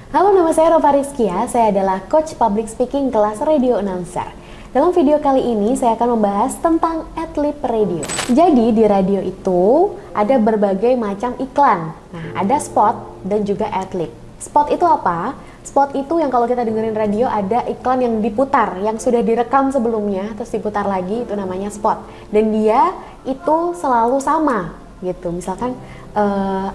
Halo, nama saya Rova Rizkia, saya adalah Coach Public Speaking kelas Radio Announcer. Dalam video kali ini saya akan membahas tentang Adlib Radio. Jadi di radio itu ada berbagai macam iklan. Nah, ada spot dan juga adlib. Spot itu apa? Spot itu yang kalau kita dengerin radio ada iklan yang diputar, yang sudah direkam sebelumnya terus diputar lagi, itu namanya spot. Dan dia itu selalu sama gitu. Misalkan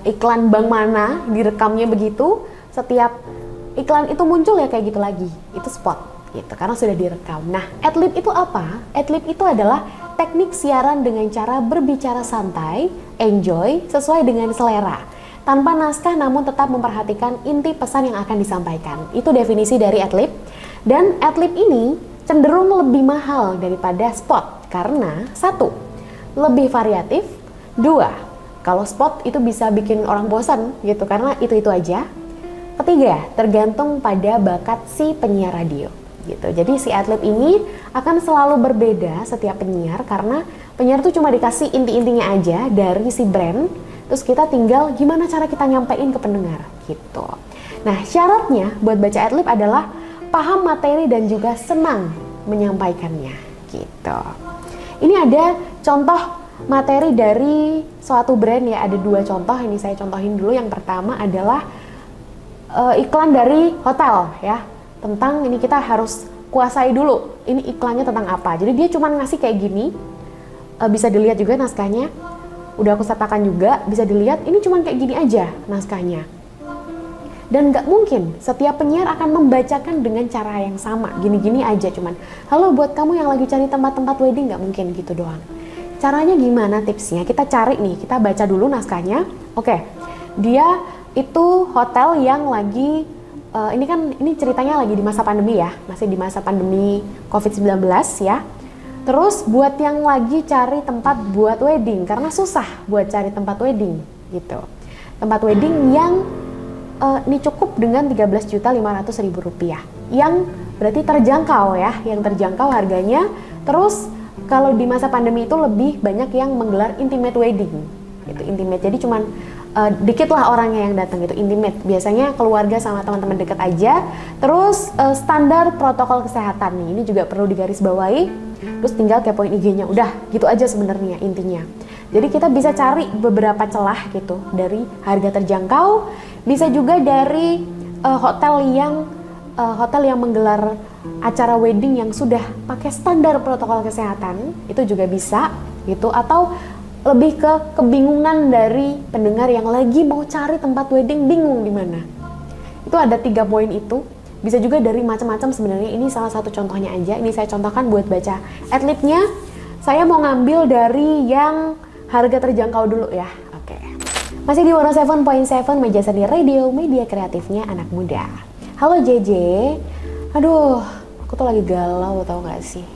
iklan bank mana direkamnya begitu, setiap iklan itu muncul ya kayak gitu lagi, itu spot gitu karena sudah direkam. Nah, adlib itu apa? Adlib itu adalah teknik siaran dengan cara berbicara santai, enjoy, sesuai dengan selera, tanpa naskah namun tetap memperhatikan inti pesan yang akan disampaikan. Itu definisi dari adlib. Dan adlib ini cenderung lebih mahal daripada spot karena satu, lebih variatif, dua, kalau spot itu bisa bikin orang bosan gitu karena itu aja. Ketiga, tergantung pada bakat si penyiar radio gitu. Jadi si adlib ini akan selalu berbeda setiap penyiar karena penyiar tuh cuma dikasih inti-intinya aja dari si brand, terus kita tinggal gimana cara kita nyampein ke pendengar gitu. Nah, syaratnya buat baca adlib adalah paham materi dan juga senang menyampaikannya gitu. Ini ada contoh materi dari suatu brand ya, ada dua contoh, ini saya contohin dulu. Yang pertama adalah iklan dari hotel ya, tentang ini kita harus kuasai dulu ini iklannya tentang apa. Jadi dia cuma ngasih kayak gini, bisa dilihat juga naskahnya, udah aku sertakan juga, bisa dilihat ini cuma kayak gini aja naskahnya. Dan nggak mungkin setiap penyiar akan membacakan dengan cara yang sama, gini-gini aja cuman, halo buat kamu yang lagi cari tempat-tempat wedding, nggak mungkin gitu doang. Caranya gimana, tipsnya? Kita cari nih, kita baca dulu naskahnya. Oke, dia itu hotel yang lagi ini ceritanya lagi di masa pandemi ya, masih di masa pandemi COVID-19 ya. Terus buat yang lagi cari tempat buat wedding karena susah buat cari tempat wedding gitu. Tempat wedding yang ini cukup dengan 13.500.000 rupiah, yang berarti terjangkau ya, yang terjangkau harganya. Terus kalau di masa pandemi itu lebih banyak yang menggelar intimate wedding gitu, intimate. Jadi cuman dikit lah orangnya yang datang gitu, intimate. Biasanya keluarga sama teman-teman dekat aja. Terus standar protokol kesehatan nih, ini juga perlu digarisbawahi. Terus tinggal kepoin IG-nya, udah gitu aja sebenarnya intinya. Jadi kita bisa cari beberapa celah gitu dari harga terjangkau, bisa juga dari hotel yang menggelar acara wedding yang sudah pakai standar protokol kesehatan, itu juga bisa gitu. Atau lebih ke kebingungan dari pendengar yang lagi mau cari tempat wedding, bingung di mana. Itu ada 3 poin itu. Bisa juga dari macam-macam sebenarnya. Ini salah satu contohnya aja. Ini saya contohkan buat baca adlibnya. Saya mau ngambil dari yang harga terjangkau dulu ya. Oke. Masih di 107.7 Meja Seni Radio, media kreatifnya anak muda. Halo JJ. Aduh, aku tuh lagi galau, tau gak sih?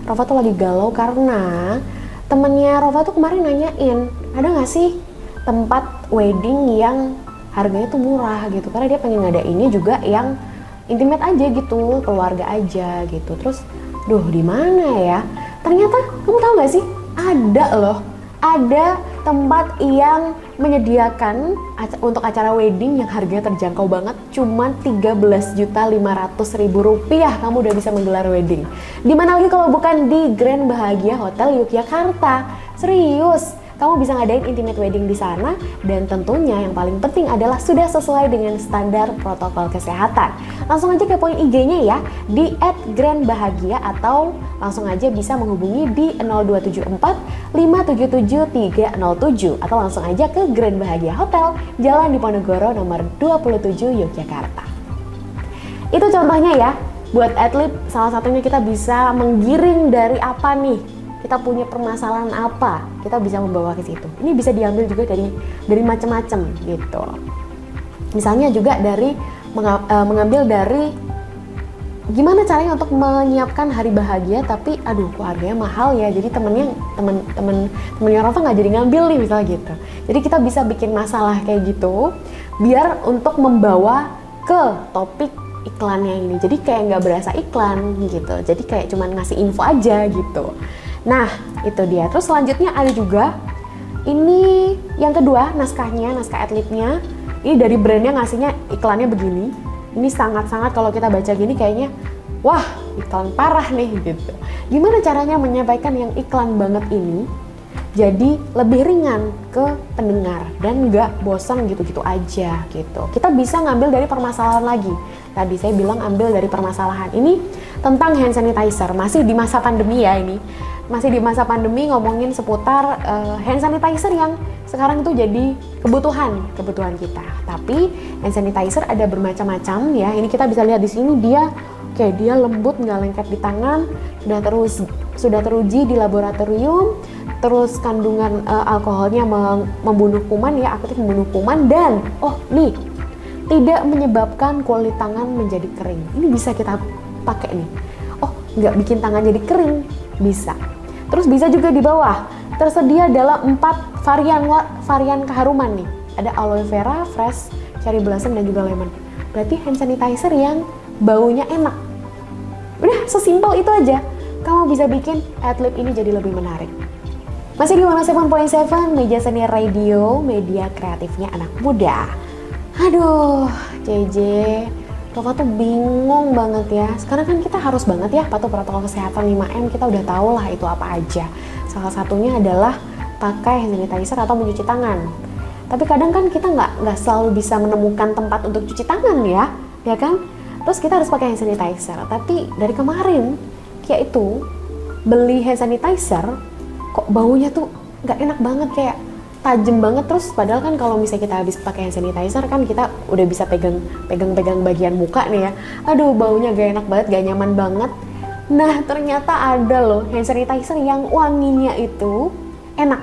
Rova tuh lagi galau karena temennya Rova tuh kemarin nanyain, ada gak sih tempat wedding yang harganya tuh murah gitu, karena dia pengen ngadainnya juga yang intimate aja gitu, keluarga aja gitu. Terus, di mana ya? Ternyata kamu tahu gak sih, ada loh, ada tempat yang menyediakan untuk acara wedding yang harganya terjangkau banget, cuma 13.500.000 rupiah kamu udah bisa menggelar wedding. Dimana lagi kalau bukan di Grand Bahagia Hotel Yogyakarta. Serius, kamu bisa ngadain intimate wedding di sana, dan tentunya yang paling penting adalah sudah sesuai dengan standar protokol kesehatan. Langsung aja kepoin IG-nya ya di @grandbahagia, atau langsung aja bisa menghubungi di 0274 577 307, atau langsung aja ke Grand Bahagia Hotel, Jalan Diponegoro nomor 27 Yogyakarta. Itu contohnya ya. Buat adlib, salah satunya kita bisa menggiring dari apa nih, kita punya permasalahan apa, kita bisa membawa ke situ. Ini bisa diambil juga dari macam-macam gitu. Misalnya juga dari mengambil dari gimana caranya untuk menyiapkan hari bahagia, tapi aduh kok harganya mahal ya, jadi temennya Rova nggak jadi ngambil nih misalnya gitu. Jadi kita bisa bikin masalah kayak gitu biar untuk membawa ke topik iklannya ini, jadi kayak nggak berasa iklan gitu, jadi kayak cuman ngasih info aja gitu. Nah itu dia. Terus selanjutnya ada juga ini yang kedua, naskah adlibnya. Ini dari brandnya ngasihnya iklannya begini. Ini sangat-sangat kalau kita baca gini kayaknya, wah iklan parah nih gitu. Gimana caranya menyampaikan yang iklan banget ini jadi lebih ringan ke pendengar dan nggak bosan gitu-gitu aja gitu. Kita bisa ngambil dari permasalahan lagi. Tadi saya bilang ambil dari permasalahan ini tentang hand sanitizer. Masih di masa pandemi ya ini. Masih di masa pandemi ngomongin seputar hand sanitizer yang sekarang itu jadi kebutuhan kita. Tapi hand sanitizer ada bermacam-macam ya. Ini kita bisa lihat di sini dia lembut, nggak lengket di tangan, sudah teruji di laboratorium, terus kandungan alkoholnya membunuh kuman ya, aktif membunuh kuman, dan tidak menyebabkan kulit tangan menjadi kering. Ini bisa kita pakai nih. Nggak bikin tangan jadi kering, bisa. Terus bisa juga di bawah, tersedia dalam 4 varian keharuman nih. Ada aloe vera, fresh, cherry blossom, dan juga lemon. Berarti hand sanitizer yang baunya enak. Udah sesimpel itu aja, kamu bisa bikin adlib ini jadi lebih menarik. Masih di 107.7 Meja Seni Radio, media kreatifnya anak muda. Aduh, JJ, Rova tuh bingung banget ya. Sekarang kan kita harus banget ya patuh protokol kesehatan 5M, kita udah tahu lah itu apa aja. Salah satunya adalah pakai hand sanitizer atau mencuci tangan. Tapi kadang kan kita nggak selalu bisa menemukan tempat untuk cuci tangan ya kan? Terus kita harus pakai hand sanitizer. Tapi dari kemarin, kayak itu beli hand sanitizer, kok baunya tuh nggak enak banget, kayak tajam banget. Terus padahal kan kalau misalnya kita habis pakai hand sanitizer kan kita udah bisa pegang bagian muka nih ya. Aduh, baunya gak enak banget, gak nyaman banget. Nah ternyata ada loh hand sanitizer yang wanginya itu enak.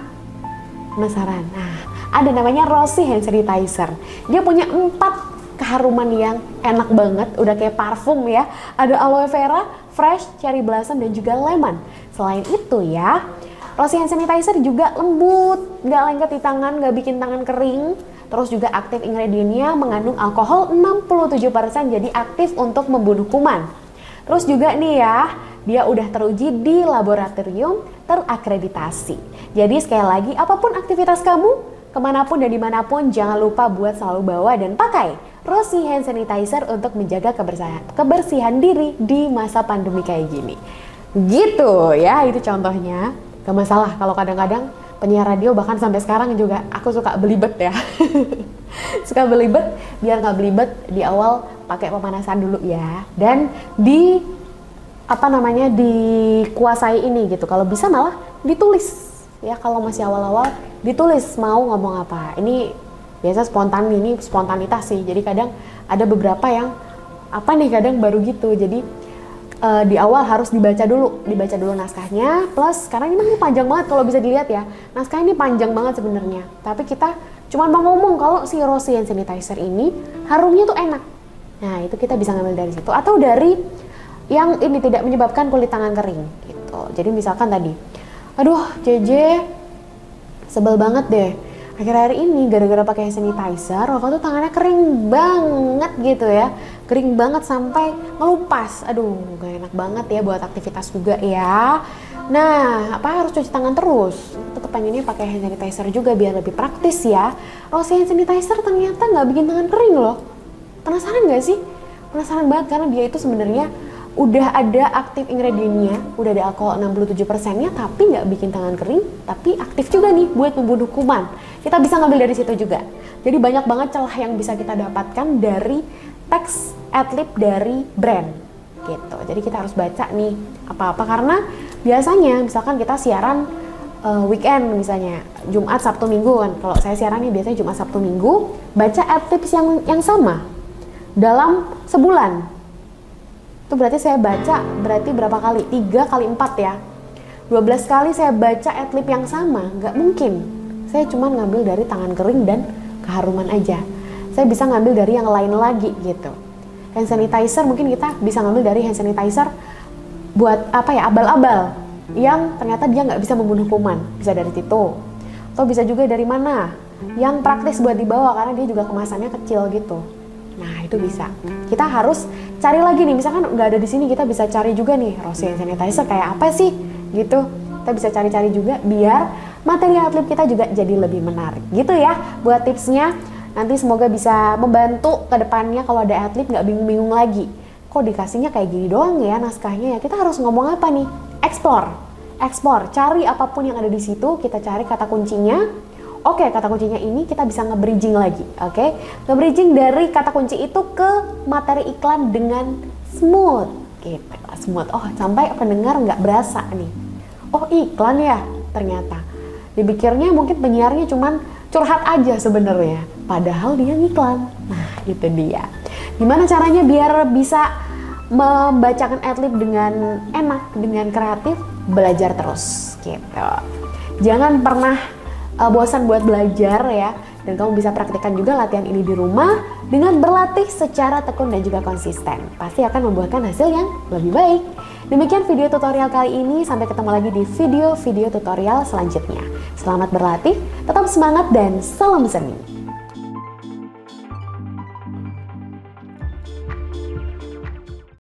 Penasaran? Nah, ada namanya Rossi hand sanitizer. Dia punya 4 keharuman yang enak banget, udah kayak parfum ya. Ada aloe vera, fresh, cherry blossom, dan juga lemon. Selain itu ya, Rossi hand sanitizer juga lembut, nggak lengket di tangan, nggak bikin tangan kering. Terus juga aktif ingredientnya mengandung alkohol 67%, jadi aktif untuk membunuh kuman. Terus juga nih ya, dia udah teruji di laboratorium terakreditasi. Jadi sekali lagi, apapun aktivitas kamu, kemanapun dan dimanapun, jangan lupa buat selalu bawa dan pakai Rossi hand sanitizer untuk menjaga kebersihan diri di masa pandemi kayak gini. Gitu ya, itu contohnya. Gak masalah kalau kadang-kadang penyiar radio, bahkan sampai sekarang juga aku suka belibet ya. Suka belibet, biar gak belibet di awal pakai pemanasan dulu ya. Dan dikuasai ini gitu. Kalau bisa malah ditulis ya, kalau masih awal-awal ditulis mau ngomong apa. Ini biasa spontanitas sih. Jadi kadang ada beberapa yang kadang baru gitu. Jadi di awal harus dibaca dulu naskahnya. Plus karena ini panjang banget kalau bisa dilihat ya. Naskah ini panjang banget sebenarnya. Tapi kita cuma mau ngomong kalau si Rossi hand sanitizer ini harumnya tuh enak. Nah, itu kita bisa ngambil dari situ, atau dari yang ini tidak menyebabkan kulit tangan kering gitu. Jadi misalkan tadi, aduh JJ sebel banget deh, akhir-akhir ini gara-gara pakai hand sanitizer, Rova tuh tangannya kering banget gitu ya, kering banget sampai ngelupas. Aduh, gak enak banget ya buat aktivitas juga ya. Nah, harus cuci tangan terus? Tetap pengennya pakai hand sanitizer juga biar lebih praktis ya. Rossi hand sanitizer ternyata nggak bikin tangan kering loh. Penasaran nggak sih? Penasaran banget karena dia itu sebenarnya udah ada aktif ingredientnya, udah ada alkohol 67%-nya, tapi nggak bikin tangan kering, tapi aktif juga nih buat membunuh kuman. Kita bisa ngambil dari situ juga. Jadi banyak banget celah yang bisa kita dapatkan dari teks adlib dari brand gitu. Jadi kita harus baca nih apa-apa, karena biasanya misalkan kita siaran weekend misalnya, Jumat, Sabtu, Minggu kan. Kalau saya siaran nih biasanya Jumat, Sabtu, Minggu, baca adlib yang sama dalam sebulan. Itu berarti saya baca berapa kali? 3 kali 4 ya. 12 kali saya baca adlib yang sama, nggak mungkin. Saya cuma ngambil dari tangan kering dan keharuman aja. Saya bisa ngambil dari yang lain lagi gitu. Hand sanitizer mungkin kita bisa ngambil dari hand sanitizer buat abal-abal yang ternyata dia nggak bisa membunuh kuman. Bisa dari situ. Atau bisa juga dari mana? Yang praktis buat dibawa karena dia juga kemasannya kecil gitu. Nah, itu bisa. Kita harus cari lagi nih, misalkan nggak ada di sini, kita bisa cari juga nih Rossi hand sanitizer kayak apa sih gitu. Kita bisa cari-cari juga biar materi adlib kita juga jadi lebih menarik gitu ya buat tipsnya. Nanti semoga bisa membantu ke depannya kalau ada adlib nggak bingung-bingung lagi. Kok dikasihnya kayak gini doang ya naskahnya ya? Kita harus ngomong apa nih? Explore, cari apapun yang ada di situ, kita cari kata kuncinya. Oke, kata kuncinya ini kita bisa nge-bridging lagi. Oke, nge-bridging dari kata kunci itu ke materi iklan dengan smooth. Gitu, smooth. Oh, sampai pendengar nggak berasa nih. Oh, iklan ya ternyata. Dipikirnya mungkin penyiarnya cuman curhat aja sebenarnya, padahal dia ngiklan. Nah, itu dia. Gimana caranya biar bisa membacakan adlib dengan enak, dengan kreatif? Belajar terus, gitu. Jangan pernah bosan buat belajar ya. Dan kamu bisa praktikkan juga latihan ini di rumah dengan berlatih secara tekun dan juga konsisten. Pasti akan membuahkan hasil yang lebih baik. Demikian video tutorial kali ini, sampai ketemu lagi di video-video tutorial selanjutnya. Selamat berlatih, tetap semangat dan salam seni.